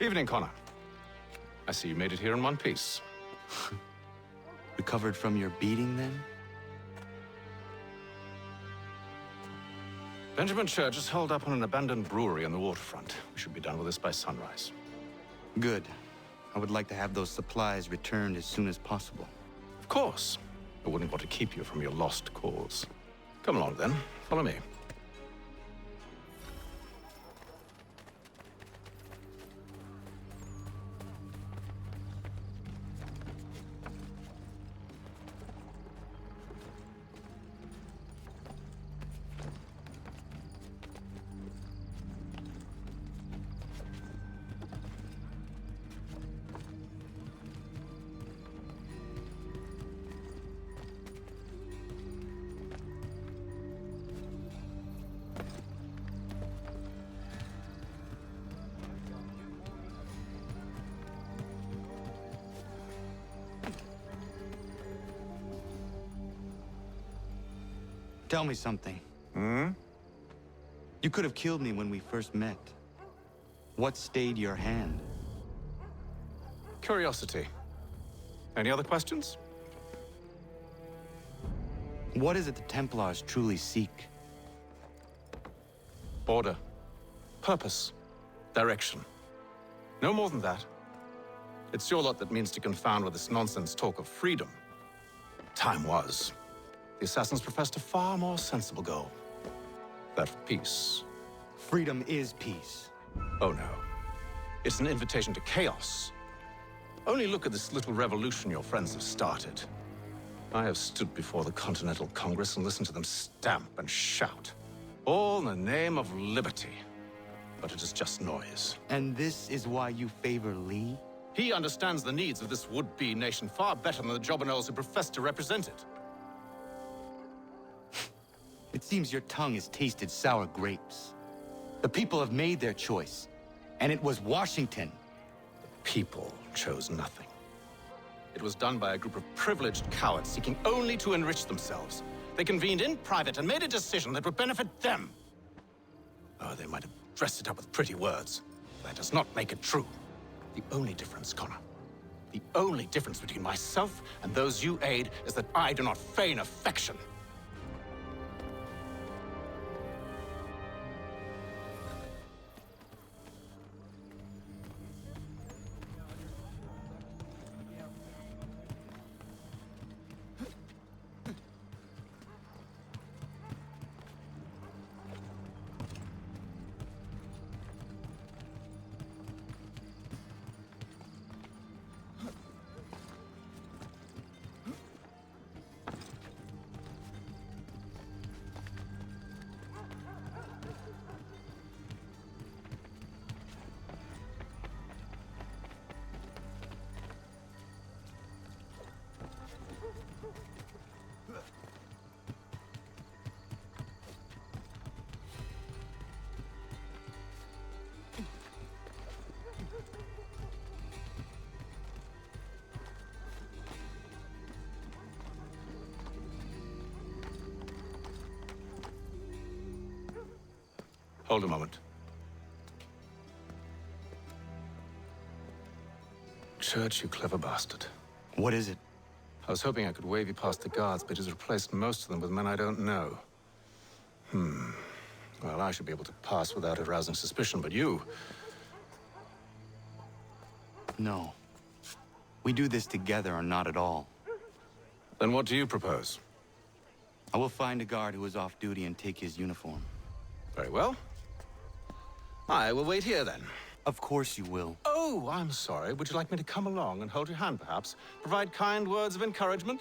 Evening, Connor. I see you made it here in one piece. Recovered from your beating, then? Benjamin Church is holed up on an abandoned brewery on the waterfront. We should be done with this by sunrise. Good. I would like to have those supplies returned as soon as possible. Of course. I wouldn't want to keep you from your lost cause. Come along, then. Follow me. Tell me something. You could have killed me when we first met. What stayed your hand? Curiosity. Any other questions? What is it the Templars truly seek? Order. Purpose. Direction. No more than that. It's your lot that means to confound with this nonsense talk of freedom. Time was. The assassins professed a far more sensible goal. That of peace. Freedom is peace. Oh no. It's an invitation to chaos. Only look at this little revolution your friends have started. I have stood before the Continental Congress and listened to them stamp and shout. All in the name of liberty. But it is just noise. And this is why you favor Lee? He understands the needs of this would-be nation far better than the jobberknolls who profess to represent it. It seems your tongue has tasted sour grapes. The people have made their choice, and it was Washington. The people chose nothing. It was done by a group of privileged cowards seeking only to enrich themselves. They convened in private and made a decision that would benefit them. Oh, they might have dressed it up with pretty words. That does not make it true. The only difference, Connor, the only difference between myself and those you aid is that I do not feign affection. Hold a moment. Church, you clever bastard. What is it? I was hoping I could wave you past the guards, but he's replaced most of them with men I don't know. Well, I should be able to pass without arousing suspicion, but you... No. We do this together or not at all. Then what do you propose? I will find a guard who is off duty and take his uniform. Very well. I will wait here, then. Of course you will. Oh, I'm sorry. Would you like me to come along and hold your hand, perhaps? Provide kind words of encouragement?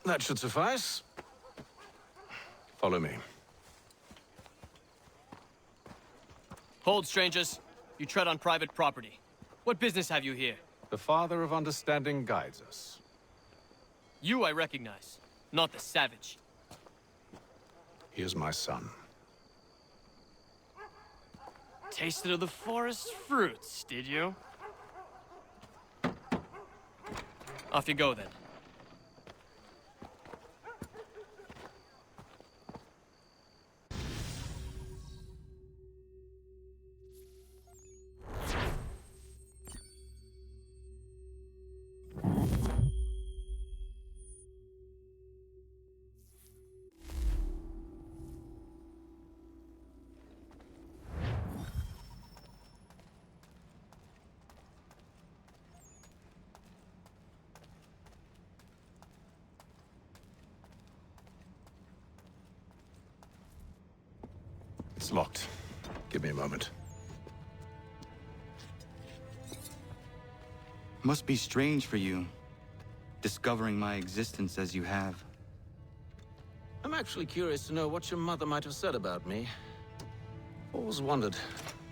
That should suffice. Follow me. Hold, strangers. You tread on private property. What business have you here? The Father of Understanding guides us. You I recognize, not the savage. He is my son. Tasted of the forest fruits, did you? Off you go, then. It's locked. Give me a moment. Must be strange for you, discovering my existence as you have. I'm actually curious to know what your mother might have said about me. Always wondered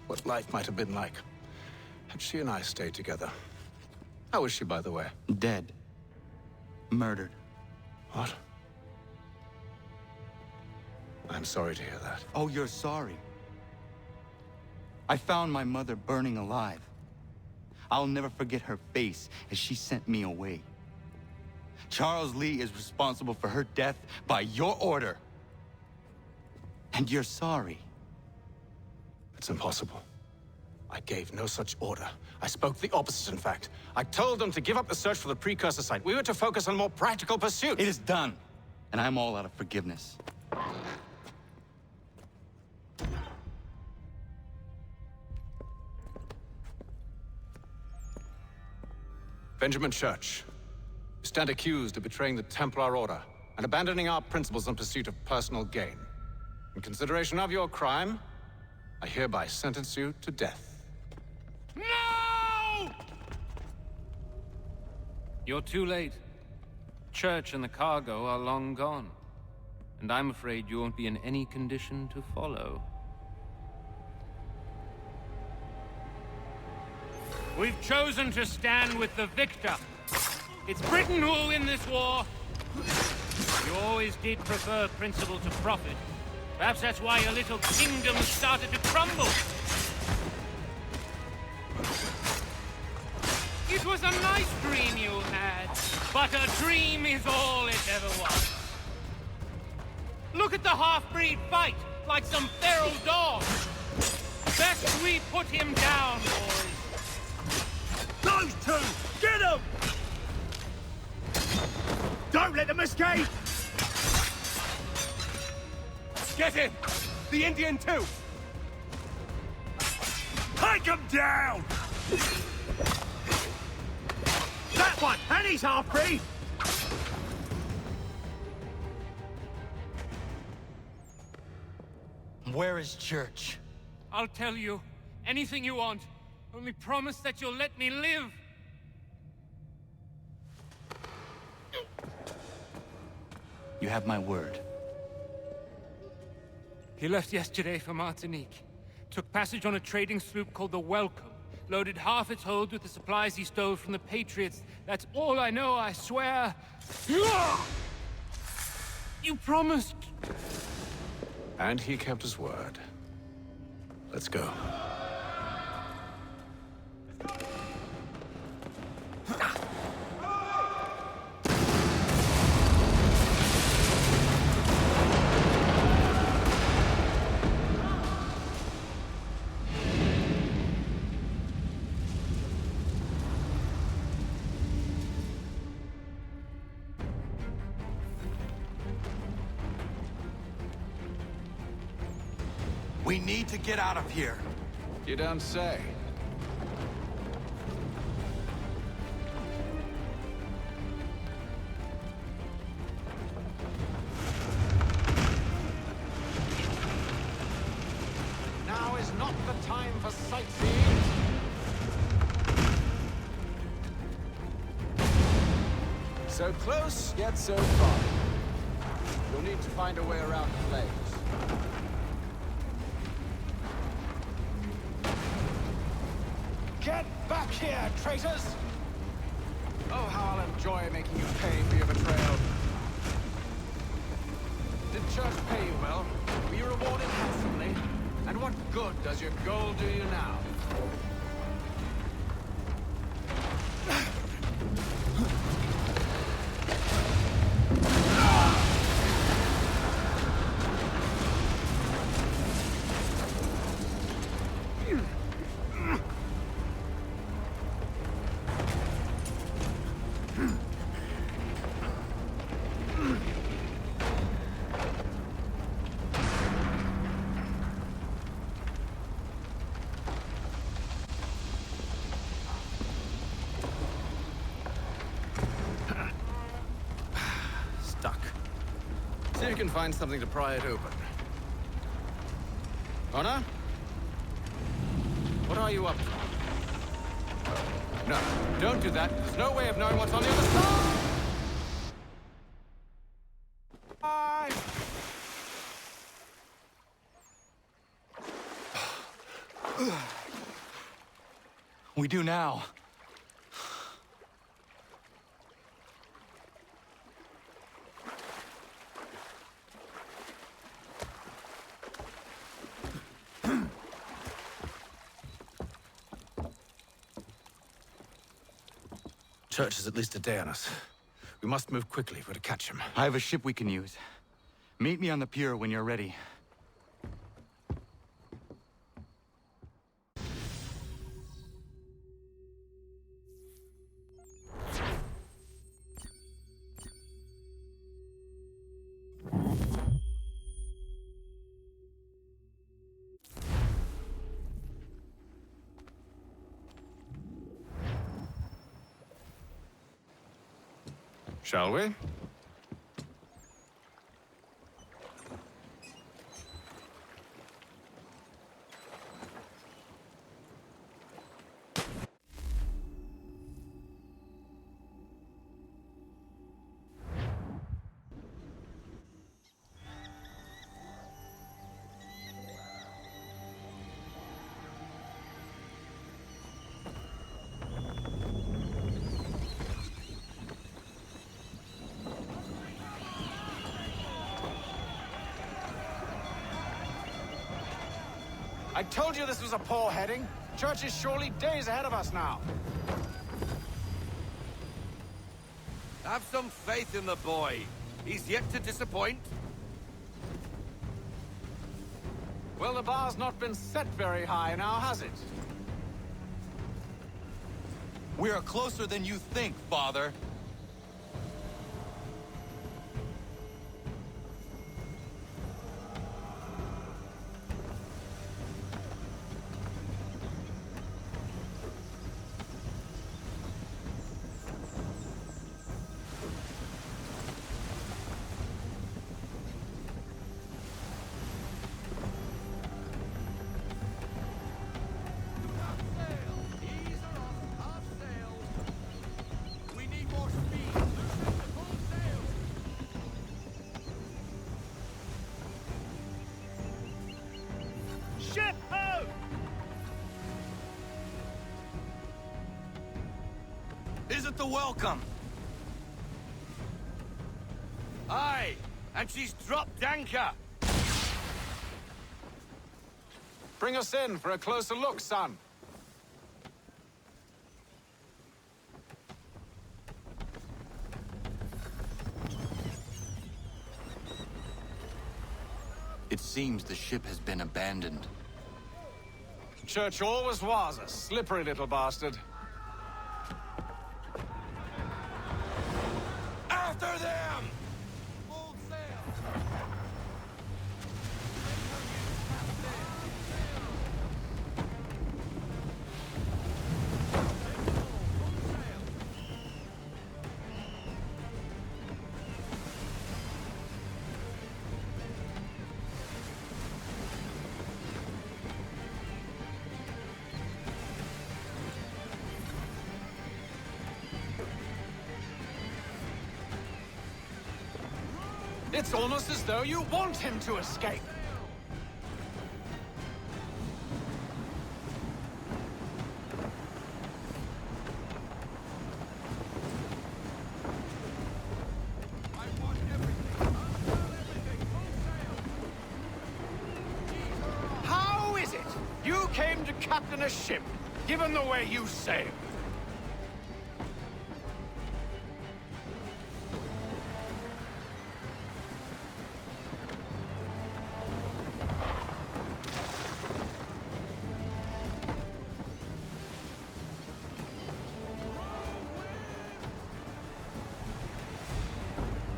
what life might have been like had she and I stayed together. How is she, by the way? Dead. Murdered. What? I'm sorry to hear that. Oh, you're sorry. I found my mother burning alive. I'll never forget her face as she sent me away. Charles Lee is responsible for her death by your order. And you're sorry. It's impossible. I gave no such order. I spoke the opposite, in fact. I told them to give up the search for the precursor site. We were to focus on more practical pursuits. It is done, and I'm all out of forgiveness. Benjamin Church, you stand accused of betraying the Templar Order and abandoning our principles in pursuit of personal gain. In consideration of your crime, I hereby sentence you to death. No! You're too late. Church and the cargo are long gone. And I'm afraid you won't be in any condition to follow. We've chosen to stand with the victor. It's Britain who will win this war. You always did prefer principle to profit. Perhaps that's why your little kingdom started to crumble. It was a nice dream you had, but a dream is all it ever was. Look at the half-breed fight, like some feral dog. Best we put him down, boys. Those two! Get them! Don't let them escape! Get him! The Indian too! Take them down! That one! And he's half-breed! Where is Church? I'll tell you anything you want. Only promise that you'll let me live. You have my word. He left yesterday for Martinique. Took passage on a trading sloop called the Welcome. Loaded half its hold with the supplies he stole from the Patriots. That's all I know, I swear. You promised. And he kept his word. Let's go. We need to get out of here. You don't say. Now is not the time for sightseeing. So close, yet so far. You'll need to find a way around the flames. Get back here, traitors! Oh, how I'll enjoy making you pay for your betrayal. Did Church pay you well? Were you rewarded handsomely? And what good does your gold do you now? See if you can find something to pry it open. Honor? What are you up to? No, don't do that. There's no way of knowing what's on the other side! Bye! We do now. Church is at least a day on us. We must move quickly if we're to catch him. I have a ship we can use. Meet me on the pier when you're ready. Shall we? I told you this was a poor heading. Church is surely days ahead of us now. Have some faith in the boy. He's yet to disappoint. Well, the bar's not been set very high now, has it? We are closer than you think, Father. Ship ho! Is it the welcome? Aye, and she's dropped anchor. Bring us in for a closer look, son. It seems the ship has been abandoned. Church always was a slippery little bastard. After them! Full sail! It's almost as though you want him to escape. How is it you came to captain a ship, given the way you sailed?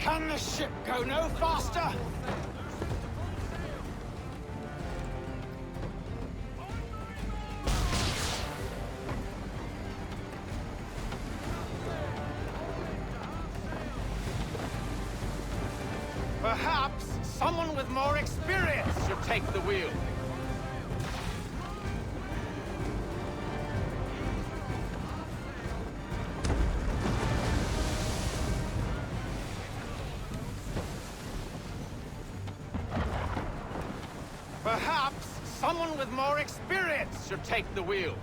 Can the ship go no faster? Perhaps someone with more experience should take the wheel. Perhaps someone with more experience should take the wheel.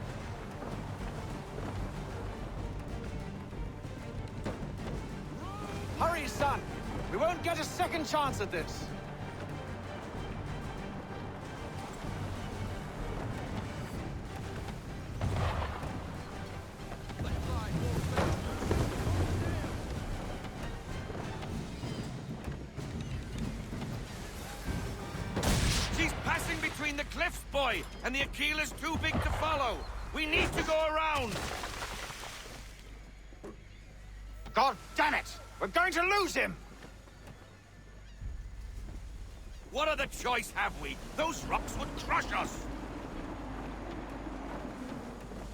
Hurry, son. We won't get a second chance at this. She's passing between the cliffs, boy, and the Aquila's too big to follow. We need to go around. God damn it! We're going to lose him! What other choice have we? Those rocks would crush us.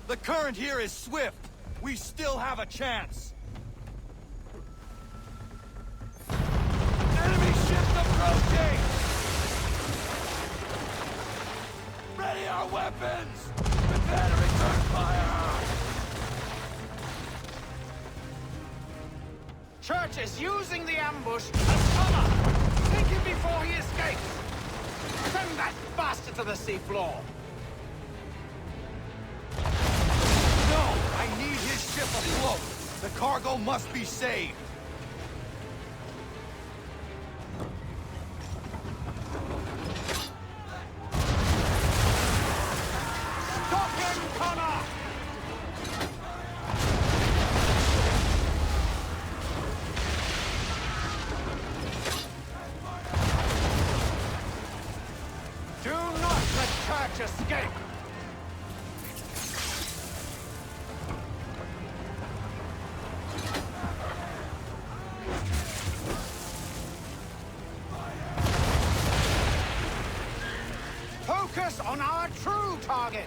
The current here is swift. We still have a chance. Enemy ship approaching! Ready our weapons! Prepare to return fire! Church is using the ambush as cover! Take him before he escapes! Send that bastard to the seafloor! No! I need his ship afloat! The cargo must be saved! Stop him, Connor! Do not let Church escape! Focus on our true target!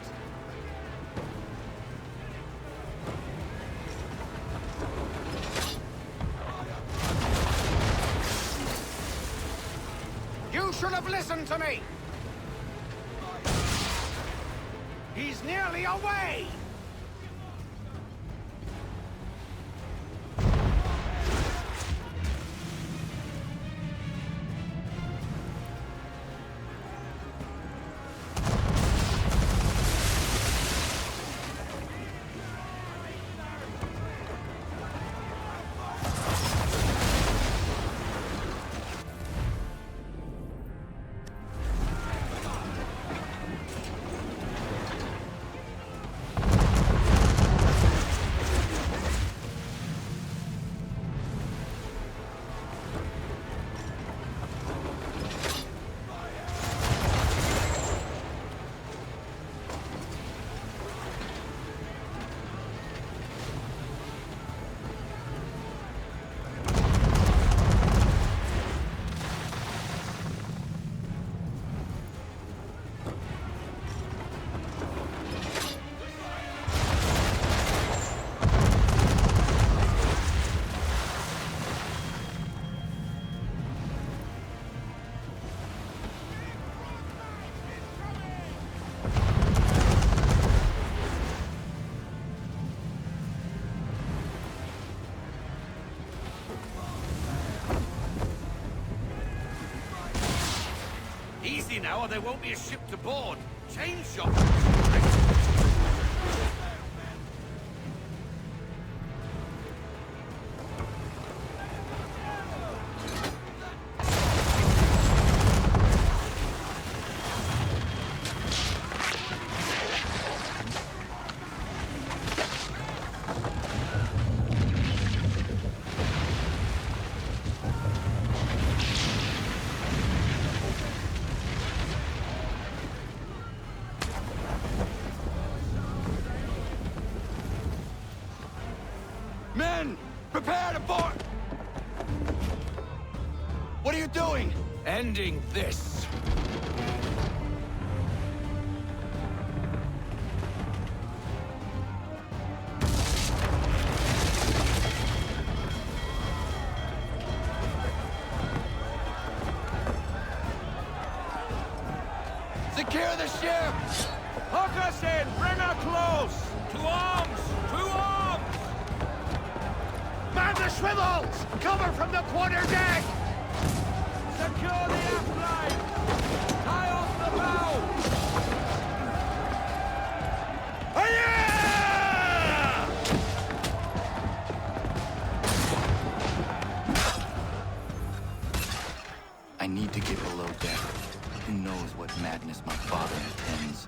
You should have listened to me! He's nearly away! Easy now, or there won't be a ship to board. Chain shop. Men, prepare to board! What are you doing? Ending this. Secure the ship! Hook us in! Bring her close! To arms! To arms! Man the swivels! Cover from the quarterdeck! Secure the aft line! Tie off the bow! Hiya! I need to get below deck. Who knows what madness my father intends?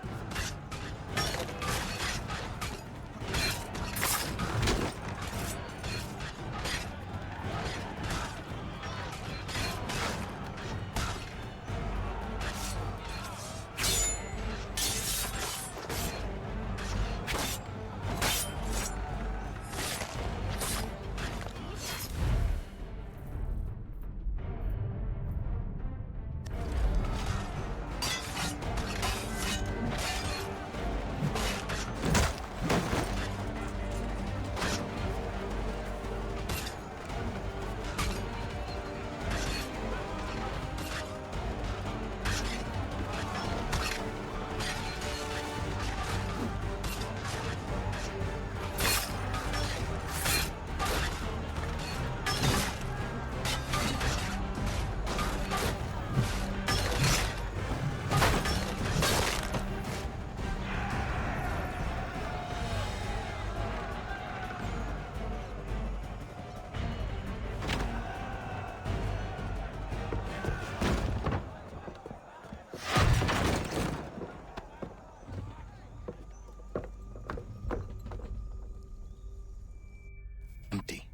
Empty.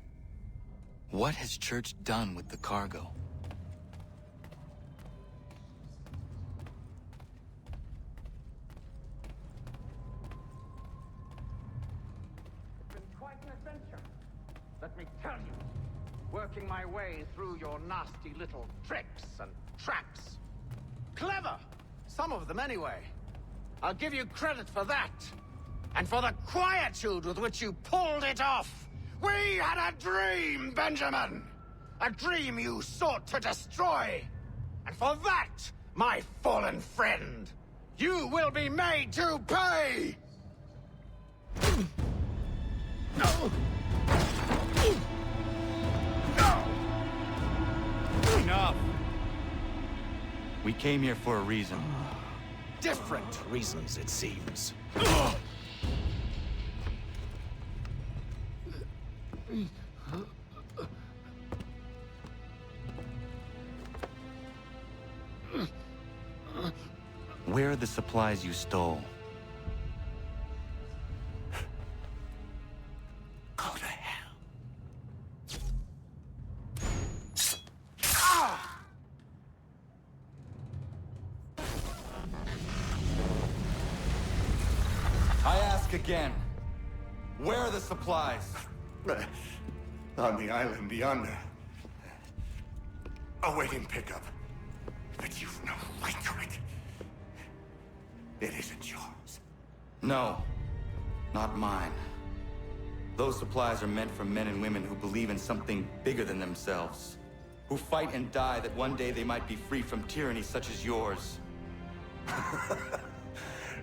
What has Church done with the cargo? It's been quite an adventure. Let me tell you. Working my way through your nasty little tricks and traps. Clever! Some of them anyway. I'll give you credit for that. And for the quietude with which you pulled it off. We had a dream, Benjamin! A dream you sought to destroy. And for that, my fallen friend, you will be made to pay! No! No! Enough! We came here for a reason. Different reasons, it seems. Where are the supplies you stole? Go to hell. I ask again. Where are the supplies? On the island yonder. Awaiting pickup. But you've no right to it. It isn't yours. No, not mine. Those supplies are meant for men and women who believe in something bigger than themselves. Who fight and die that one day they might be free from tyranny such as yours.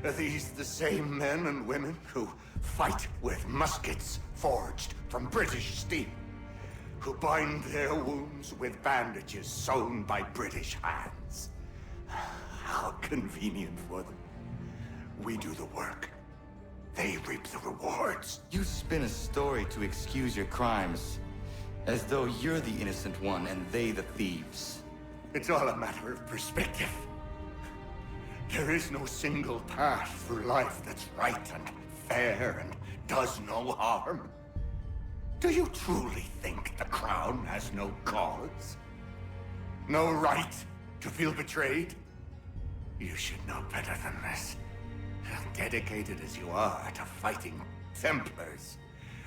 Are these the same men and women who fight with muskets forged from British steel? Who bind their wounds with bandages sewn by British hands? How convenient for them. We do the work. They reap the rewards. You spin a story to excuse your crimes, as though you're the innocent one and they the thieves. It's all a matter of perspective. There is no single path through life that's right and fair and does no harm. Do you truly think the Crown has no cause? No right to feel betrayed? You should know better than this. Dedicated as you are to fighting Templars,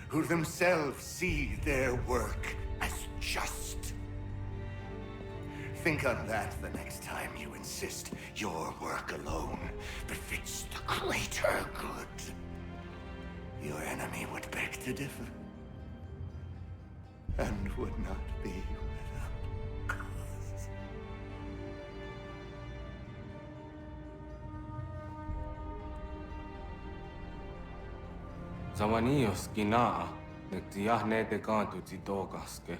who themselves see their work as just. Think on that the next time you insist your work alone befits the greater good. Your enemy would beg to differ, and would not be without cause. Zawanios ginaa, nektiahne te kantu titokaske.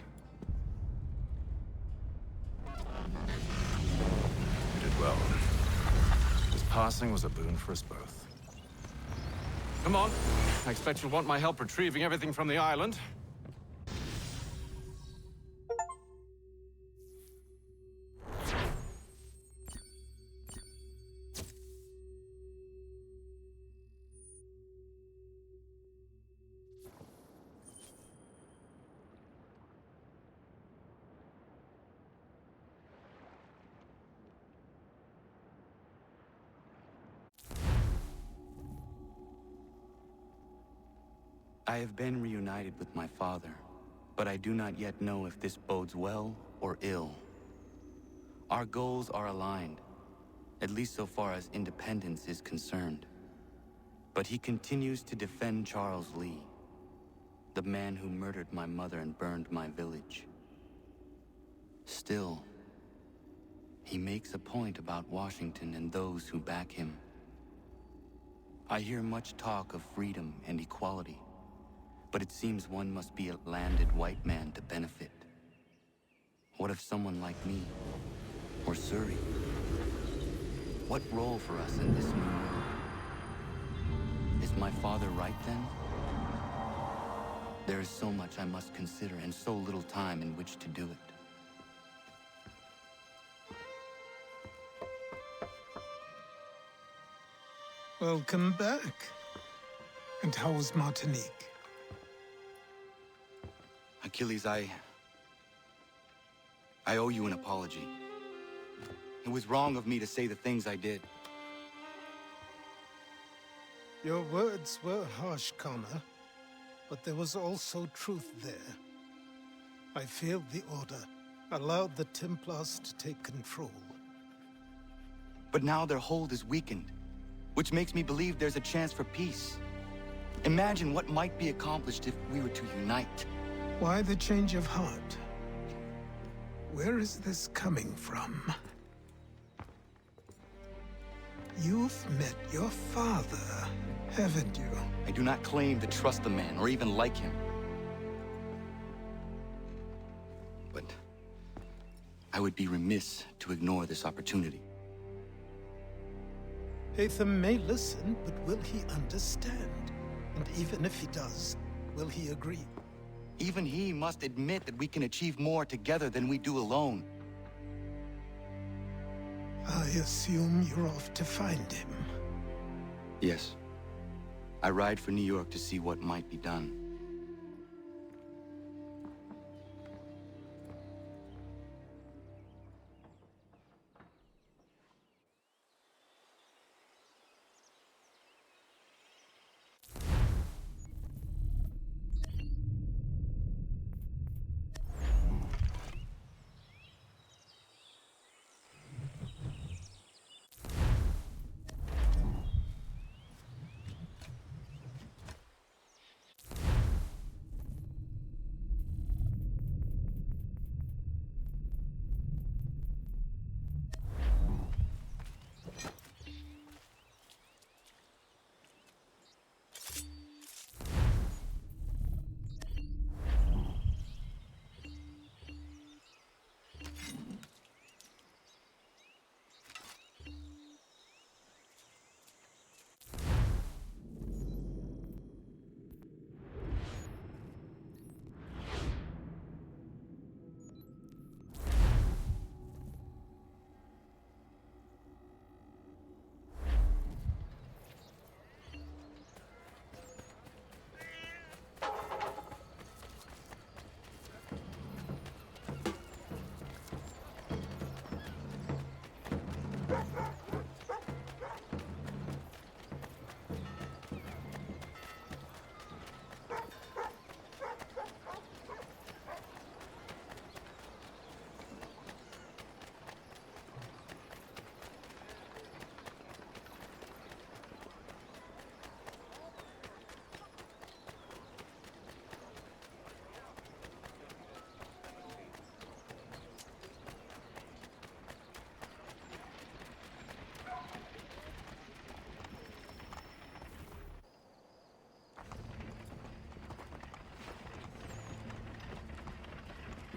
You did well. His passing was a boon for us both. Come on. I expect you'll want my help retrieving everything from the island. I have been reunited with my father, but I do not yet know if this bodes well or ill. Our goals are aligned, at least so far as independence is concerned. But he continues to defend Charles Lee, the man who murdered my mother and burned my village. Still, he makes a point about Washington and those who back him. I hear much talk of freedom and equality, but it seems one must be a landed white man to benefit. What if someone like me, or Surrey? What role for us in this new world? Is my father right then? There is so much I must consider and so little time in which to do it. Welcome back. And how was Martinique? Achilles, I owe you an apology. It was wrong of me to say the things I did. Your words were harsh, Connor, but there was also truth there. I failed the Order, allowed the Templars to take control. But now their hold is weakened, which makes me believe there's a chance for peace. Imagine what might be accomplished if we were to unite. Why the change of heart? Where is this coming from? You've met your father, haven't you? I do not claim to trust the man or even like him. But I would be remiss to ignore this opportunity. Hatham may listen, but will he understand? And even if he does, will he agree? Even he must admit that we can achieve more together than we do alone. I assume you're off to find him. Yes. I ride for New York to see what might be done.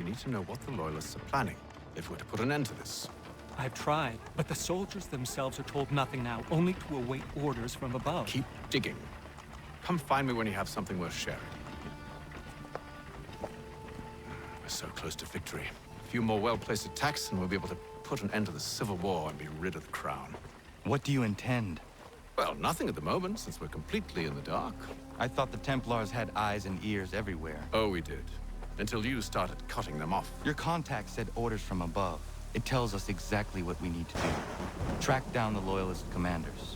We need to know what the Loyalists are planning, if we're to put an end to this. I've tried, but the soldiers themselves are told nothing now, only to await orders from above. Keep digging. Come find me when you have something worth sharing. We're so close to victory. A few more well-placed attacks and we'll be able to put an end to the Civil War and be rid of the Crown. What do you intend? Well, nothing at the moment, since we're completely in the dark. I thought the Templars had eyes and ears everywhere. Oh, we did. Until you started cutting them off. Your contact said orders from above. It tells us exactly what we need to do. Track down the Loyalist commanders.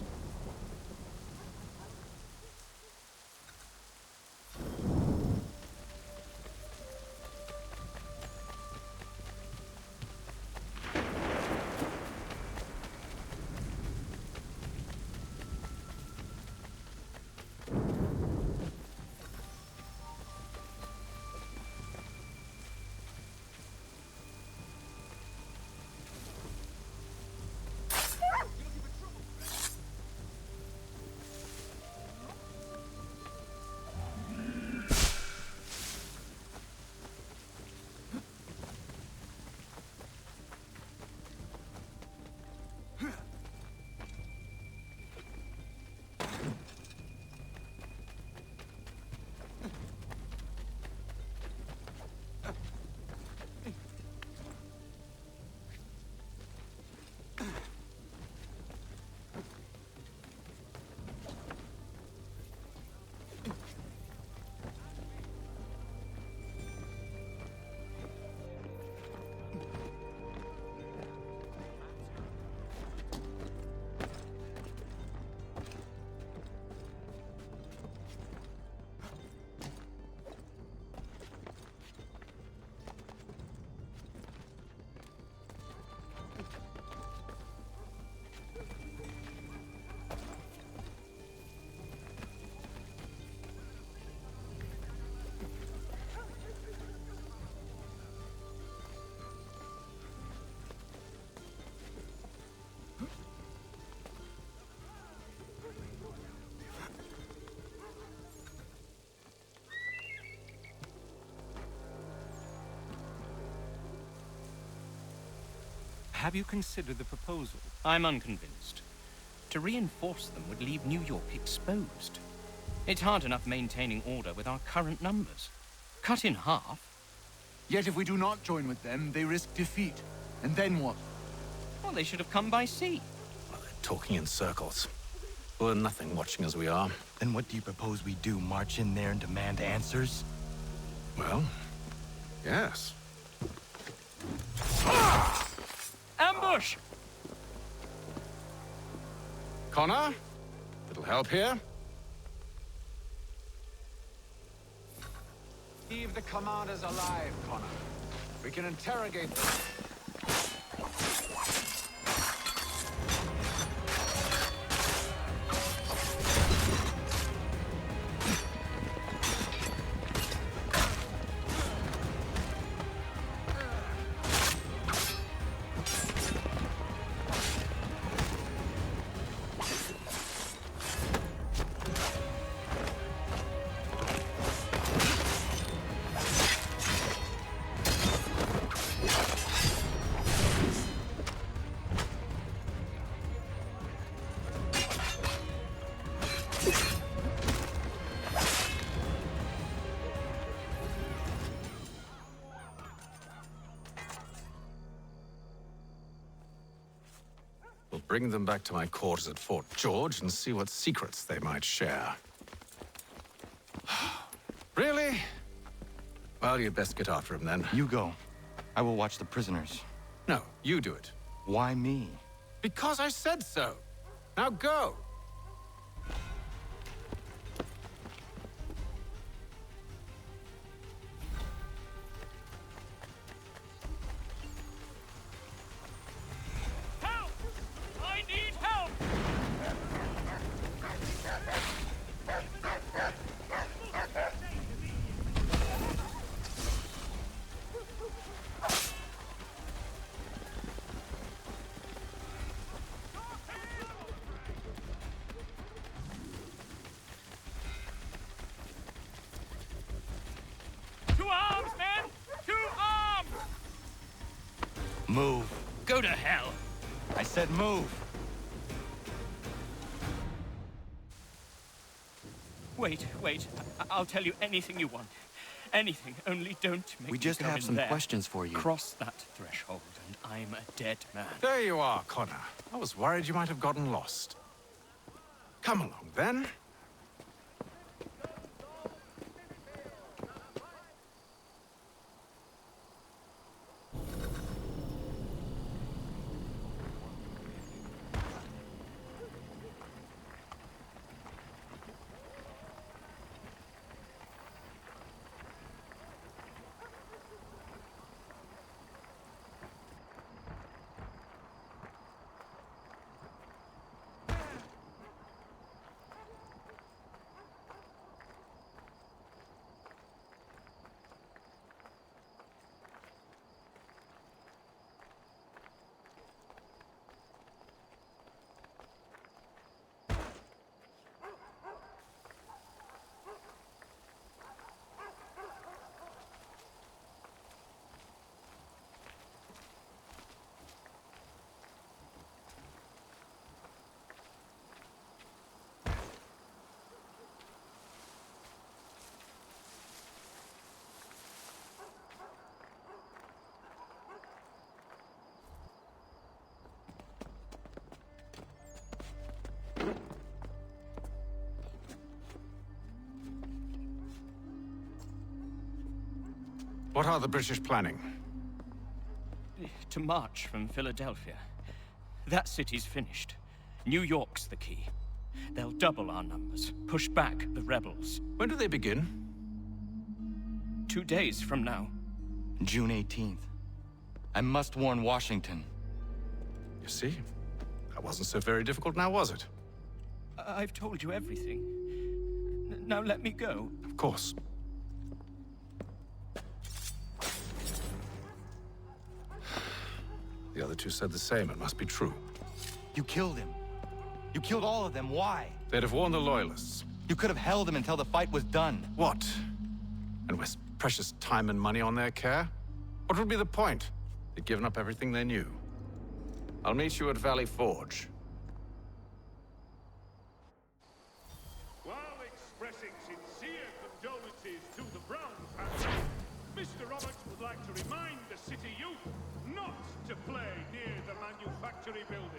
Have you considered the proposal? I'm unconvinced. To reinforce them would leave New York exposed. It's hard enough maintaining order with our current numbers. Cut in half. Yet if we do not join with them, they risk defeat. And then what? Well, they should have come by sea. Well, they're talking in circles. We're nothing watching as we are. Then what do you propose we do? March in there and demand answers? Well, yes. Ambush! Connor? Little help here? Leave the commanders alive, Connor. We can interrogate them. We'll bring them back to my quarters at Fort George and see what secrets they might share. Really? Well, you'd best get after him then. You go. I will watch the prisoners. No, you do it. Why me? Because I said so. Now go. Help! I need help! Go to hell. I said move. Wait. I'll tell you anything you want. Anything, only don't make We me just go have in some there. questions for you. Cross that threshold, and I'm a dead man. There you are, Connor. I was worried you might have gotten lost. Come along, then. What are the British planning? To march from Philadelphia. That city's finished. New York's the key. They'll double our numbers, push back the rebels. When do they begin? 2 days from now. June 18th. I must warn Washington. You see? That wasn't so very difficult now, was it? I've told you everything. Now let me go. Of course. The other two said the same. It must be true. You killed him. You killed all of them. Why? They'd have warned the Loyalists. You could have held him until the fight was done. What? And waste precious time and money on their care? What would be the point? They'd given up everything they knew. I'll meet you at Valley Forge. While expressing sincere condolences to the Brown family, Mr. Roberts would like to remind the city youth not to play near the manufactory buildings.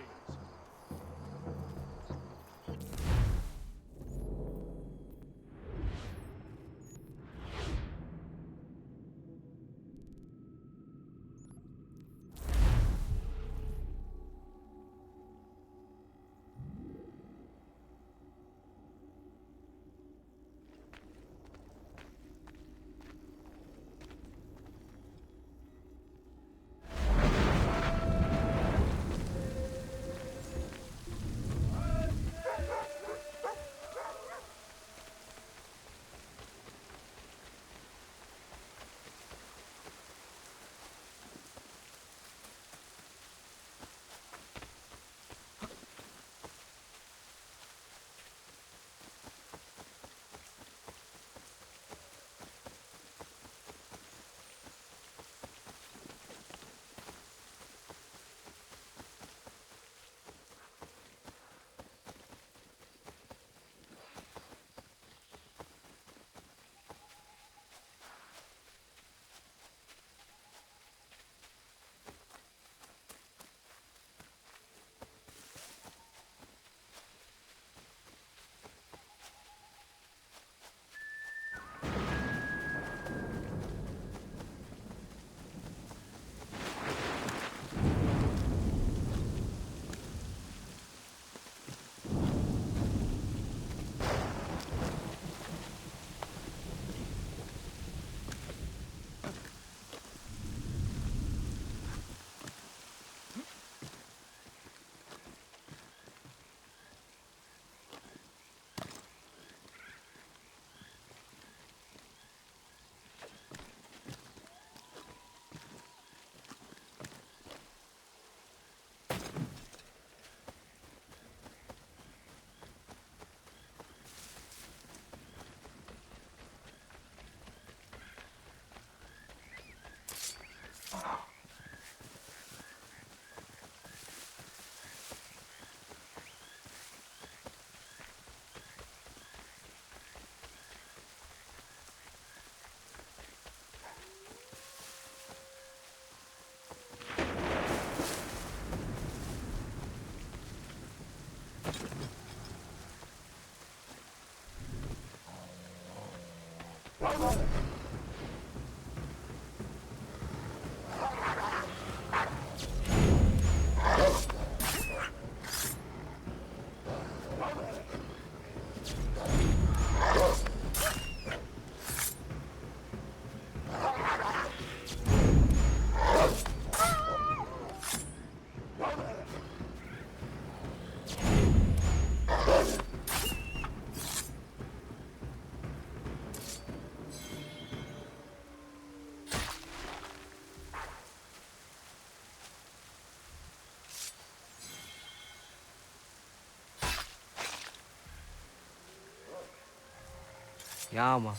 Yama.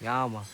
Yama.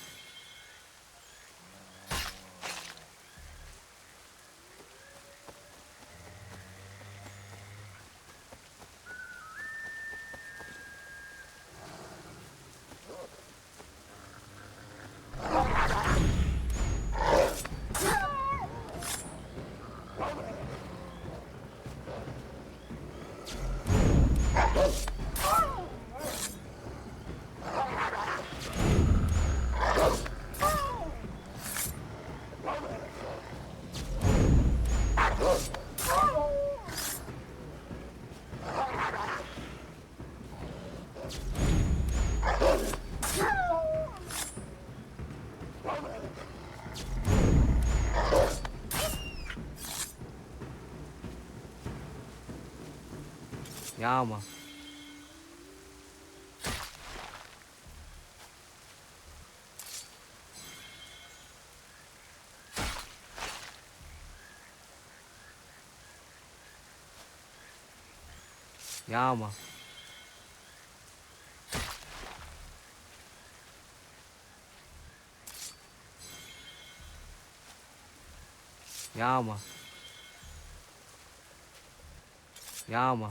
Yama. Yama. Yama. Yama.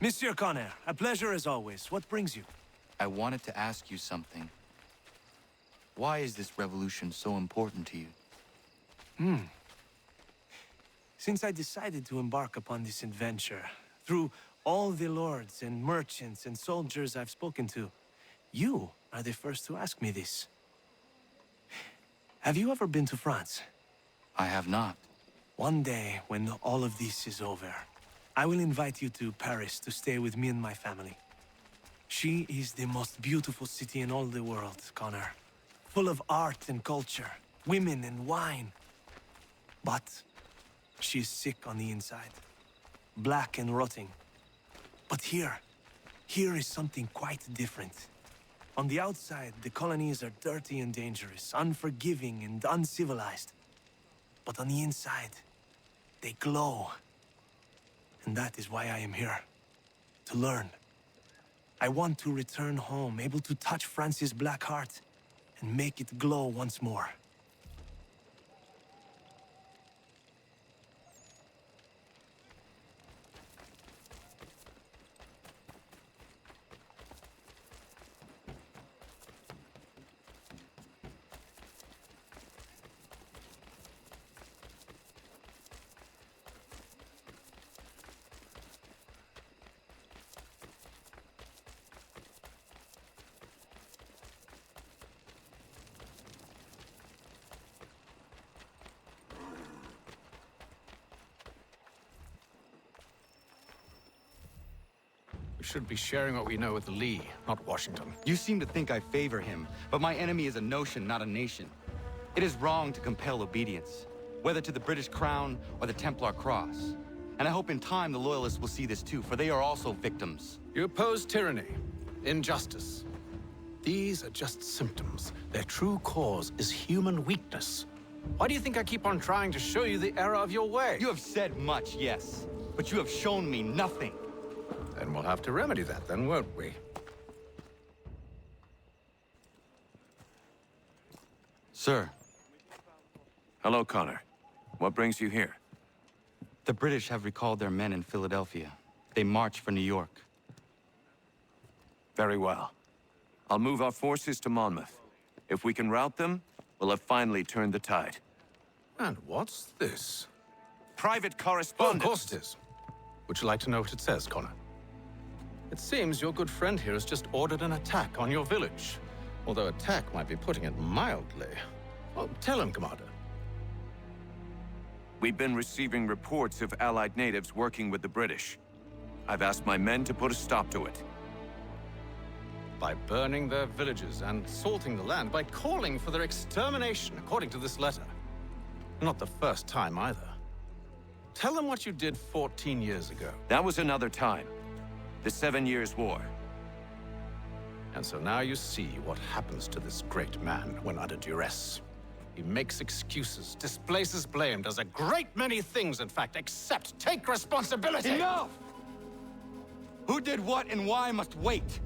Monsieur Connor, a pleasure as always. What brings you? I wanted to ask you something. Why is this revolution so important to you? Since I decided to embark upon this adventure, through all the lords and merchants and soldiers I've spoken to, you are the first to ask me this. Have you ever been to France? I have not. One day, when all of this is over, I will invite you to Paris to stay with me and my family. She is the most beautiful city in all the world, Connor. Full of art and culture, women and wine. But she is sick on the inside. Black and rotting. But here is something quite different. On the outside, the colonies are dirty and dangerous, unforgiving and uncivilized. But on the inside, they glow. And that is why I am here. To learn. I want to return home, able to touch France's black heart and make it glow once more. We should be sharing what we know with Lee, not Washington. You seem to think I favor him, but my enemy is a notion, not a nation. It is wrong to compel obedience, whether to the British Crown or the Templar Cross. And I hope in time the Loyalists will see this too, for they are also victims. You oppose tyranny, injustice. These are just symptoms. Their true cause is human weakness. Why do you think I keep on trying to show you the error of your way? You have said much, yes, but you have shown me nothing. Then we'll have to remedy that then, won't we? Sir. Hello, Connor. What brings you here? The British have recalled their men in Philadelphia. They march for New York. Very well. I'll move our forces to Monmouth. If we can rout them, we'll have finally turned the tide. And what's this? Private Oh, correspondence. of course it is. Would you like to know what it says, Connor? It seems your good friend here has just ordered an attack on your village. Although attack might be putting it mildly. Well, tell him, Commander. We've been receiving reports of Allied natives working with the British. I've asked my men to put a stop to it. By burning their villages and salting the land, by calling for their extermination, according to this letter. Not the first time, either. Tell them what you did 14 years ago. That was another time. The 7 Years' War. And so now you see what happens to this great man when under duress. He makes excuses, displaces blame, does a great many things, in fact, except take responsibility! Enough! Who did what and why must wait.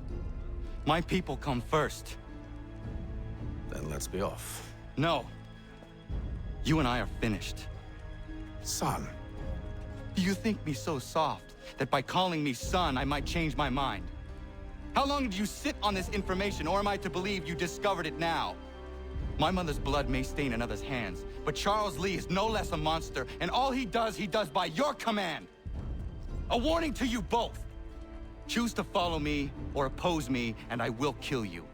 My people come first. Then let's be off. No. You and I are finished. Son. Do you think me so soft that by calling me son, I might change my mind? How long did you sit on this information, or am I to believe you discovered it now? My mother's blood may stain another's hands, but Charles Lee is no less a monster, and all he does by your command. A warning to you both. Choose to follow me or oppose me, and I will kill you.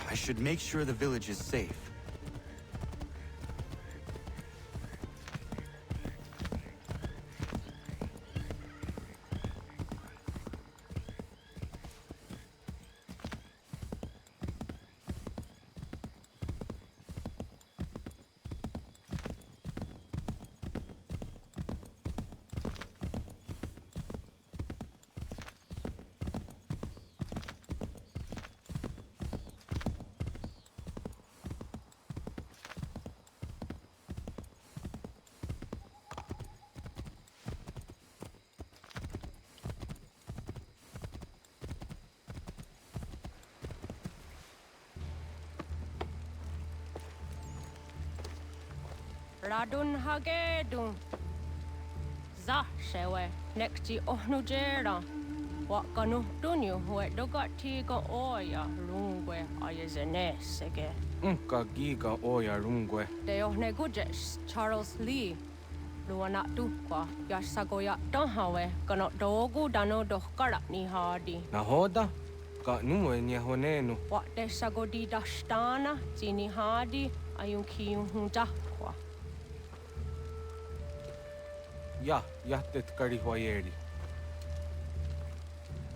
I should make sure the village is safe. Radun Hagedun. za shewe nekti ohnujera. Wakanu dunyu hue dogatiga oya rungwe ayazenesege. Unka giga oya rungwe. De ohne gujes Charles Lee. Luana tukwa yasagoya dohawe kano dogu dano dohkara ni hadi. Nahoda? Ka nuwe nye honenu. Wat de sagodi dashtana zini hadi ayun kiyun hundakwa. Ja, jahtet karihwayeri.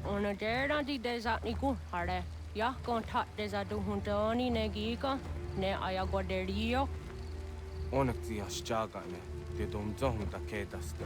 Ona dera di desa ni hare. Ya kontat desa du hundani negiga ne ayagoderio. Onekti ashjagane. Te domzohun da kedaste.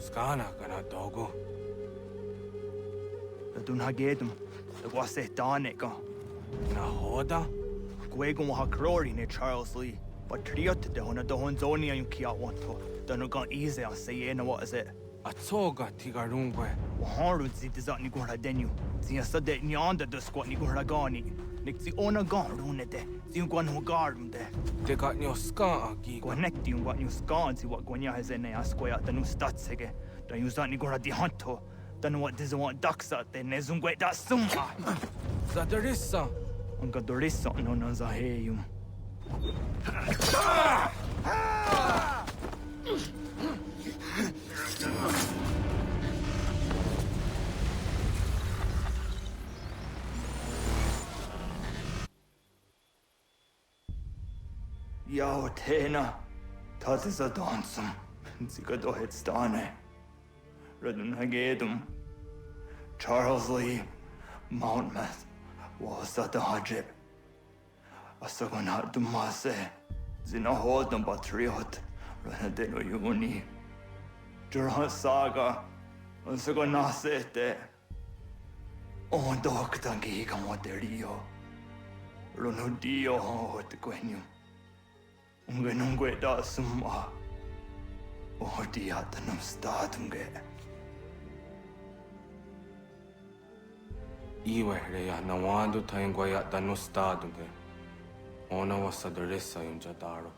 Skana kana dogo. Dun hagedum. The wase danica. Nahoda? Gwegum ha crori ne Charles Lee. But triot de hona dohon zoni ayun kia wanto. Danugan easy on say what is it? Atsoga tigarungwe. Waharu zitizat ni gura denu. Zia sade nyanda de squat ni gura gani. Nik zi ona gan runete. Zi gwan hu garum de. De got nyo ska agi. Connecti un wat nyu skan zi wat gwanya has ene asquaya danu statsege. Dan yuzat ni gura di hanto. Danu wat diza wat daksa de nezungwe da summa. Zadarissa. Unga dorissa no nazaheyum. Yao tena, das ist a dansum. Sie geht doch jetzt da ne. Redun hagedum. Charles Lee, Mountmouth, was that the hajib? Asagonat dumase, zinahodum patriot, Renadeno Uni. Duran saga, Asagonasete. Oh, doctor giga moderio. Ronudio hot quenium. Ungenungue da summa. Oh, diatanum statunge. Iwe reya nawando taingwaya danustadunge. Ona wasadarissa yunjadaro.